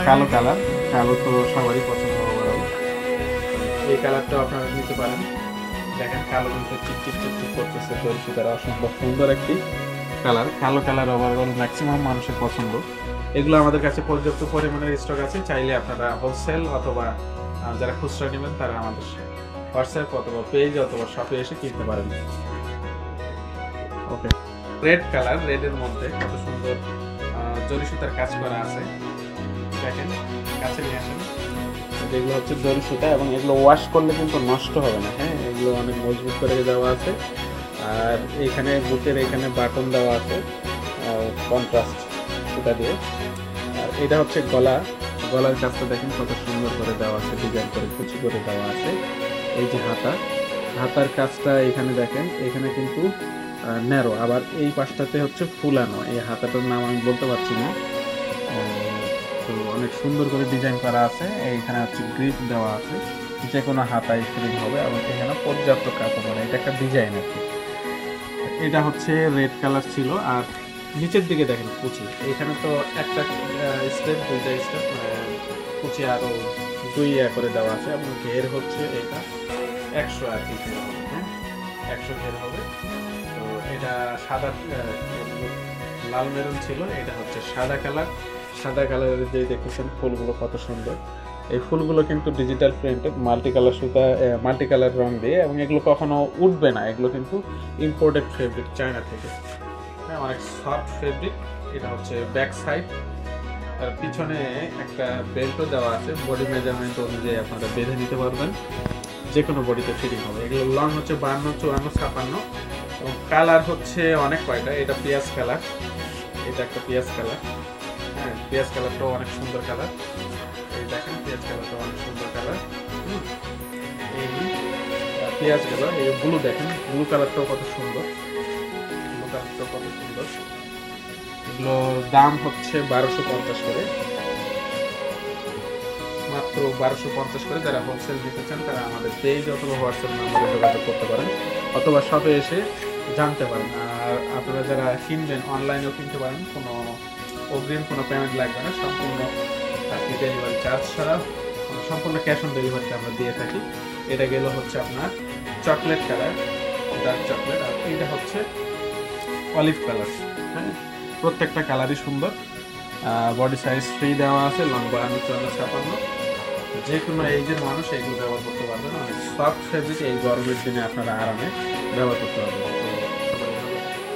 কালো কালার, কালো তো সবারই পছন্দ হবে। এই কালারটাও আপনারা নিতে পারেন। দেখেন কালো কিন্তু চিপচিপ চিপচিপ করতেছে, দড়ি সুতার অসম্ভব সুন্দর একটি কালার। কালো কালার ওভারঅল ম্যাক্সিমাম মানুষের পছন্দ। এগুলো আমাদের কাছে পর্যাপ্ত পরিমাণের স্টক আছে। চাইলে আপনারা হোলসেল অথবা যারা খুচরা নেবেন তারা আমাদের হোয়াটসঅ্যাপ অথবা পেজ অথবা শপে এসে কিনতে পারেন। ওকে, রেড কালার, রেডের মধ্যে কত সুন্দর জরি সুতার কাজ করা আছে। দেখেন, কাছে নিয়ে আসেন। যেগুলো হচ্ছে জরি সুতা এবং এগুলো ওয়াশ করলে কিন্তু নষ্ট হবে না। হ্যাঁ, এগুলো অনেক মজবুত করে দেওয়া আছে। আর এখানে বুকের এখানে বাটন দেওয়া আছে কন্ট্রাস্ট সুতা দিয়ে। আর এটা হচ্ছে গলা, গলার কাজটা দেখেন কত সুন্দর করে দেওয়া আছে, ডিজাইন করে কুচি করে দেওয়া আছে। এই যে হাতা, হাতার কাজটা এখানে দেখেন, এখানে কিন্তু ন্যারো, আবার এই পাশটাতে হচ্ছে ফুলানো। এই হাতাটার নাম আমি বলতে পারছি না। তো অনেক সুন্দর করে ডিজাইন করা আছে। এইখানে হচ্ছে গ্রিপ দেওয়া আছে, যে কোনো হাতায় ফিটিং হবে এবং এখানে পর্যাপ্ত কাপড়, মানে এটা একটা ডিজাইন আর কি। এটা হচ্ছে রেড কালার ছিল। আর নিচের দিকে দেখেন কুচি, এখানে তো একটা স্টেপ, দুইটা স্টেপ, কুচি আরো দুই করে দেওয়া আছে এবং ঘের হচ্ছে এটা 100 আর কি ঘের হবে। হ্যাঁ, 100 ঘের হবে। তো এটা সাদা লাল মেরুন ছিল, এটা হচ্ছে সাদা কালার। সাদা কালারের যে দেখতেছেন ফুলগুলো কত সুন্দর। এই ফুলগুলো কিন্তু ডিজিটাল প্রিন্টেড, মাল্টি কালার সুতা, মাল্টি কালার রং দিয়ে, এবং এগুলো কখনো উঠবে না। এগুলো কিন্তু ইম্পোর্টেড ফেব্রিক, চায়না থেকে। হ্যাঁ, অনেক সফট ফেব্রিক। এটা হচ্ছে ব্যাক সাইড। আর পিছনে একটা বেল্টও দেওয়া আছে, বডি মেজারমেন্ট অনুযায়ী আপনারা বেঁধে নিতে পারবেন, যে কোনো বডিতে ফিটিং হবে। এগুলো লং হচ্ছে 52, 54, 56 এবং কালার হচ্ছে অনেক কয়টা। এটা পিয়াজ কালার, এটা একটা পিয়াজ কালার। হ্যাঁ, পিয়াজ কালারটাও অনেক সুন্দর কালার। এই দেখেন পিয়াজ কালারটাও অনেক সুন্দর কালার। এই পিয়াজ কালার, এই ব্লু দেখেন, ব্লু কালারটাও কত সুন্দর, ব্লু কালারটাও কত সুন্দর। এগুলো দাম হচ্ছে 1250 করে, মাত্র 1250 করে। যারা হোলসেল নিতে চান তারা আমাদের পেজ অথবা হোয়াটসঅ্যাপ নাম্বারে যোগাযোগ করতে পারেন অথবা শপে এসে জানতে পারেন। আর আপনারা যারা কিনবেন অনলাইনেও কিনতে পারেন, কোনো অগ্রিম কোনো পেমেন্ট লাগবে না, সম্পূর্ণ ডেলিভারি চার্জ ছাড়া সম্পূর্ণ ক্যাশ অন ডেলিভারিতে আমরা দিয়ে থাকি। এটা গেল হচ্ছে আপনার চকলেট কালার, ডার্ক চকলেট। আর এটা হচ্ছে অলিভ কালার। হ্যাঁ, প্রত্যেকটা কালারই সুন্দর। বডি সাইজ ফ্রি দেওয়া আছে, লং 52, 54, 56। যে কোনো এইজের মানুষ এগুলো ব্যবহার করতে পারবেন। অনেক সফট ফেব্রিক, এই গরমের দিনে আপনারা আরামে ব্যবহার করতে পারবেন।